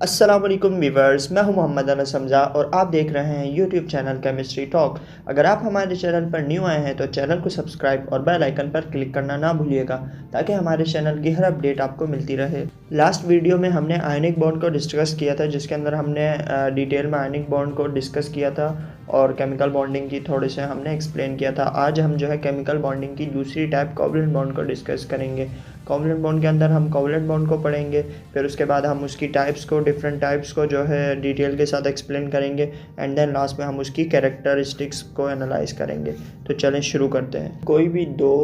अस्सलाम वालेकुम व्यूवर्स, मैं हूं मोहम्मद अनस हमज़ा और आप देख रहे हैं यूट्यूब चैनल केमिस्ट्री टॉक। अगर आप हमारे चैनल पर न्यू आए हैं तो चैनल को सब्सक्राइब और बेल आइकन पर क्लिक करना ना भूलिएगा ताकि हमारे चैनल की हर अपडेट आपको मिलती रहे। लास्ट वीडियो में हमने आयनिक बॉन्ड को डिस्कस किया था, जिसके अंदर हमने डिटेल में आयनिक बॉन्ड को डिस्कस किया था और केमिकल बॉन्डिंग की थोड़े से हमने एक्सप्लेन किया था। आज हम जो है केमिकल बॉन्डिंग की दूसरी टाइप कोवलेंट बॉन्ड को डिस्कस करेंगे। कोवलेंट बॉन्ड के अंदर हम कोवलेंट बॉन्ड को पढ़ेंगे, फिर उसके बाद हम उसकी टाइप्स को, डिफरेंट टाइप्स को जो है डिटेल के साथ एक्सप्लेन करेंगे एंड देन लास्ट में हम उसकी कैरेक्टरिस्टिक्स को एनालाइज करेंगे। तो चलें शुरू करते हैं। कोई भी दो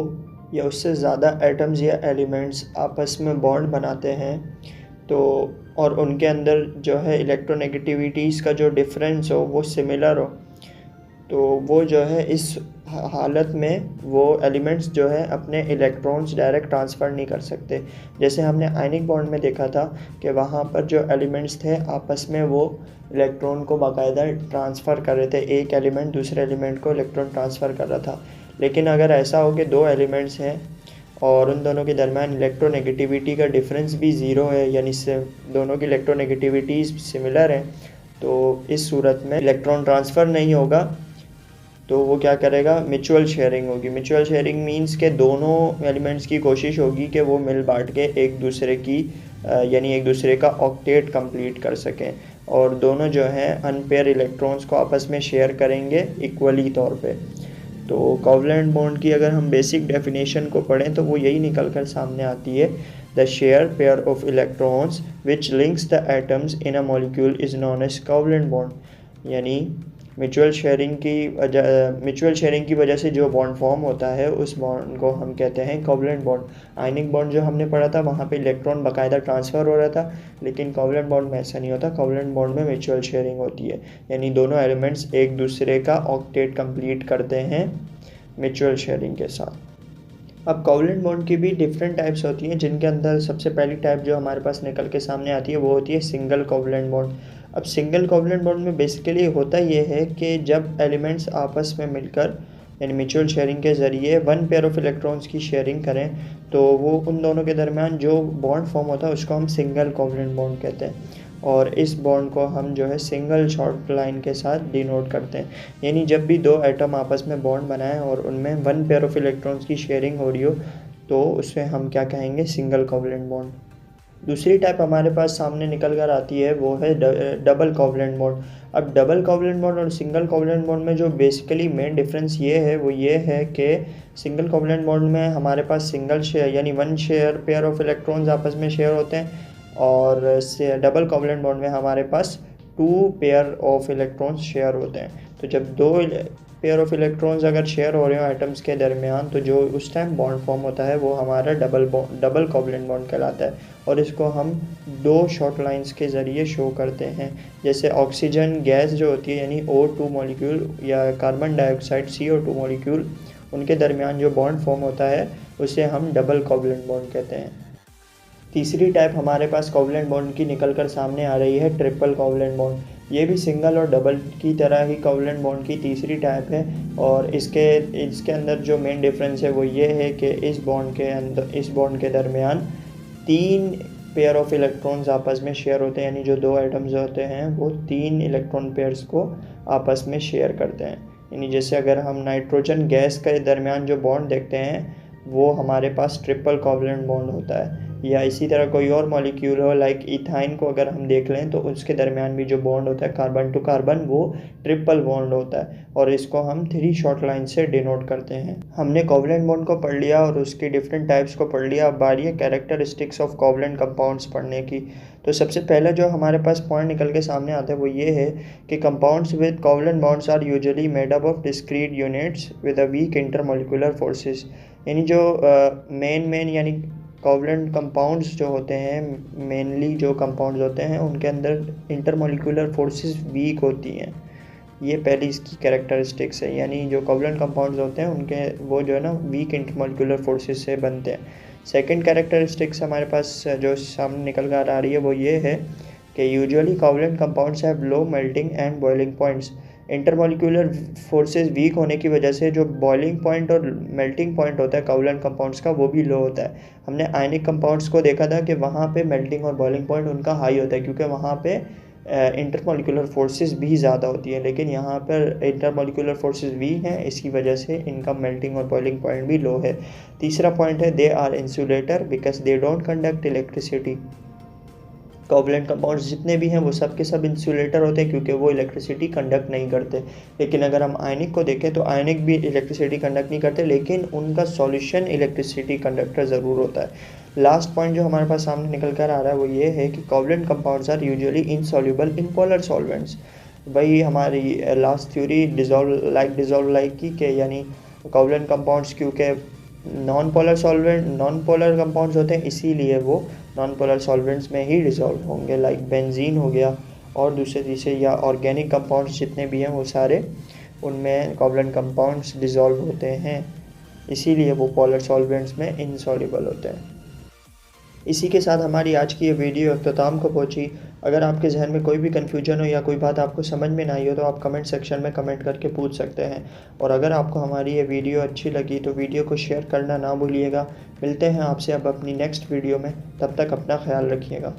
या उससे ज़्यादा एटम्स या एलिमेंट्स आपस में बॉन्ड बनाते हैं तो और उनके अंदर जो है इलेक्ट्रोनेगेटिविटीज़ का जो डिफरेंस हो वो सिमिलर हो, तो वो जो है इस हालत में वो एलिमेंट्स जो है अपने इलेक्ट्रॉन्स डायरेक्ट ट्रांसफ़र नहीं कर सकते। जैसे हमने आयनिक बॉन्ड में देखा था कि वहाँ पर जो एलिमेंट्स थे आपस में वो इलेक्ट्रॉन को बाकायदा ट्रांसफ़र कर रहे थे, एक एलिमेंट दूसरे एलिमेंट को इलेक्ट्रॉन ट्रांसफ़र कर रहा था। लेकिन अगर ऐसा हो कि दो एलिमेंट्स हैं और उन दोनों के दरमियान इलेक्ट्रोनेगेटिविटी का डिफरेंस भी ज़ीरो है, यानी से दोनों की इलेक्ट्रोनेगेटिविटीज़ सिमिलर हैं, तो इस सूरत में इलेक्ट्रॉन ट्रांसफ़र नहीं होगा। तो वो क्या करेगा, म्यूचुअल शेयरिंग होगी। म्यूचुअल शेयरिंग मींस के दोनों एलिमेंट्स की कोशिश होगी कि वो मिल बांट के एक दूसरे की यानी एक दूसरे का ऑक्टेट कंप्लीट कर सकें और दोनों जो हैं अनपेयर इलेक्ट्रॉन्स को आपस में शेयर करेंगे इक्वली तौर पे। तो कोवलेंट बॉन्ड की अगर हम बेसिक डेफिनेशन को पढ़ें तो वो यही निकल कर सामने आती है, the share pair of electrons which links the atoms in a molecule is known as covalent bond. यानी म्यूचुअल शेयरिंग की वजह से जो बॉन्ड फॉर्म होता है उस बॉन्ड को हम कहते हैं कोवलेंट बॉन्ड। आयनिक बॉन्ड जो हमने पढ़ा था वहाँ पे इलेक्ट्रॉन बाकायदा ट्रांसफ़र हो रहा था, लेकिन कोवलेंट बॉन्ड में ऐसा नहीं होता। कोवलेंट बॉन्ड में म्यूचुअल शेयरिंग होती है, यानी दोनों एलिमेंट्स एक दूसरे का ऑक्टेट कंप्लीट करते हैं म्यूचुअल शेयरिंग के साथ। अब कोवलेंट बॉन्ड की भी डिफरेंट टाइप्स होती हैं, जिनके अंदर सबसे पहली टाइप जो हमारे पास निकल के सामने आती है वो होती है सिंगल कोवलेंट बॉन्ड। अब सिंगल कोवलेंट बॉन्ड में बेसिकली होता ये है कि जब एलिमेंट्स आपस में मिलकर यानी म्यूचुअल शेयरिंग के ज़रिए वन पेयर ऑफ इलेक्ट्रॉन्स की शेयरिंग करें तो वो उन दोनों के दरमियान जो बॉन्ड फॉर्म होता है उसको हम सिंगल कोवलेंट बॉन्ड कहते हैं और इस बॉन्ड को हम जो है सिंगल शॉर्ट लाइन के साथ डिनोट करते हैं। यानी जब भी दो एटम आपस में बॉन्ड बनाएं और उनमें वन पेयर ऑफ इलेक्ट्रॉन्स की शेयरिंग हो रही हो तो उसे हम क्या कहेंगे, सिंगल कोवलेंट बॉन्ड। दूसरी टाइप हमारे पास सामने निकल कर आती है वो है डबल कोवलेंट बॉन्ड। अब डबल कोवलेंट बॉन्ड और सिंगल कोवलेंट बॉन्ड में जो बेसिकली मेन डिफरेंस ये है वो ये है कि सिंगल कोवलेंट बॉन्ड में हमारे पास सिंगल शेयर यानी one share pair of electrons आपस में शेयर होते हैं और डबल कोवलेंट बॉन्ड में हमारे पास two pair of electrons share होते हैं। तो जब दो पेयर ऑफ इलेक्ट्रॉन्स अगर शेयर हो रहे हो एटम्स के दरमियान तो जो उस टाइम बॉन्ड फॉर्म होता है वो हमारा डबल कोवलेंट बॉन्ड कहलाता है और इसको हम दो शॉर्ट लाइंस के ज़रिए शो करते हैं। जैसे ऑक्सीजन गैस जो होती है यानी O2 मॉलिक्यूल या कार्बन डाइऑक्साइड CO2 मॉलिक्यूल, उनके दरमियान जो बॉन्ड फॉर्म होता है उसे हम डबल कोवलेंट बॉन्ड कहते हैं। तीसरी टाइप हमारे पास कोवलेंट बॉन्ड की निकल कर सामने आ रही है ट्रिपल कोवलेंट बॉन्ड। ये भी सिंगल और डबल की तरह ही कोवलेंट बॉन्ड की तीसरी टाइप है और इसके अंदर जो मेन डिफरेंस है वो ये है कि इस बॉन्ड के दरमियान तीन पेयर ऑफ इलेक्ट्रॉन्स आपस में शेयर होते हैं, यानी जो दो एटम्स होते हैं वो तीन इलेक्ट्रॉन पेयर्स को आपस में शेयर करते हैं। यानी जैसे अगर हम नाइट्रोजन गैस के दरमियान जो बॉन्ड देखते हैं वो हमारे पास ट्रिपल कोवलेंट बॉन्ड होता है, या इसी तरह कोई और मॉलिक्यूल हो लाइक इथाइन को अगर हम देख लें तो उसके दरमियान भी जो बॉन्ड होता है कार्बन टू कार्बन वो ट्रिपल बॉन्ड होता है और इसको हम थ्री शॉर्ट लाइन से डिनोट करते हैं। हमने कोवलेंट बॉन्ड को पढ़ लिया और उसकी डिफरेंट टाइप्स को पढ़ लिया। अब बारी है कैरेक्टरिस्टिक्स ऑफ कोवलेंट कंपाउंड्स पढ़ने की। तो सबसे पहले जो हमारे पास पॉइंट निकल के सामने आता है वो ये है कि compounds with covalent bonds are usually made up of discrete units with a weak intermolecular forces. यानी जो मेन यानी कोवलेंट कंपाउंड्स जो होते हैं, मेनली जो कंपाउंड्स होते हैं उनके अंदर इंटरमॉलिक्यूलर फोर्सेस वीक होती हैं। ये पहली इसकी कैरेक्टरिस्टिक्स है, यानी जो कोवलेंट कंपाउंड्स होते हैं उनके वो जो है ना वीक इंटरमॉलिक्यूलर फोर्सेस से बनते हैं। सेकंड कैरेक्टरिस्टिक्स हमारे पास जो सामने निकल कर आ रही है वो ये है कि usually covalent compounds have low melting and boiling points. Intermolecular forces weak होने की वजह से जो बॉइलिंग पॉइंट और मेल्टिंग पॉइंट होता है कोवलेंट कंपाउंड्स का, वो भी लो होता है। हमने आयनिक कंपाउंड्स को देखा था कि वहाँ पे मेल्टिंग और बॉइलिंग पॉइंट उनका हाई होता है, क्योंकि वहाँ पे इंटरमॉलिक्यूलर फोर्सेस भी ज़्यादा होती है, लेकिन यहाँ पर इंटरमॉलिक्यूलर फोर्सेस वीक हैं, इसकी वजह से इनका मेल्टिंग और बॉइलिंग पॉइंट भी लो है। तीसरा पॉइंट है they are insulator because they don't conduct electricity. Covalent compounds जितने भी हैं वो सब के सब इंसुलेटर होते हैं, क्योंकि वो इलेक्ट्रिसिटी कंडक्ट नहीं करते। लेकिन अगर हम आयनिक को देखें तो आयनिक भी इलेक्ट्रिसिटी कंडक्ट नहीं करते, लेकिन उनका सॉल्यूशन इलेक्ट्रिसिटी कंडक्टर ज़रूर होता है। लास्ट पॉइंट जो हमारे पास सामने निकल कर आ रहा है वो ये है कि covalent compounds are usually insoluble in polar solvents. वही हमारी लास्ट थ्योरी डिजॉल्व लाइक की के, यानी कोवलेंट कंपाउंड्स क्योंकि नॉन पोलर कंपाउंड्स होते हैं, इसीलिए वो नॉन पोलर सॉल्वेंट्स में ही डिज़ोल्व होंगे, लाइक बेंजीन हो गया और दूसरे तीसरे या ऑर्गेनिक कंपाउंड्स जितने भी हैं वो सारे उनमें कोवलेंट कंपाउंड्स डिज़ोल्व होते हैं, इसीलिए वो पोलर सॉल्वेंट्स में इनसॉल्युबल होते हैं। इसी के साथ हमारी आज की ये वीडियो अख्ताम को पहुंची। अगर आपके जहन में कोई भी कन्फ्यूजन हो या कोई बात आपको समझ में ना आई हो तो आप कमेंट सेक्शन में कमेंट करके पूछ सकते हैं। और अगर आपको हमारी ये वीडियो अच्छी लगी तो वीडियो को शेयर करना ना भूलिएगा। मिलते हैं आपसे अब अपनी नेक्स्ट वीडियो में, तब तक अपना ख्याल रखिएगा।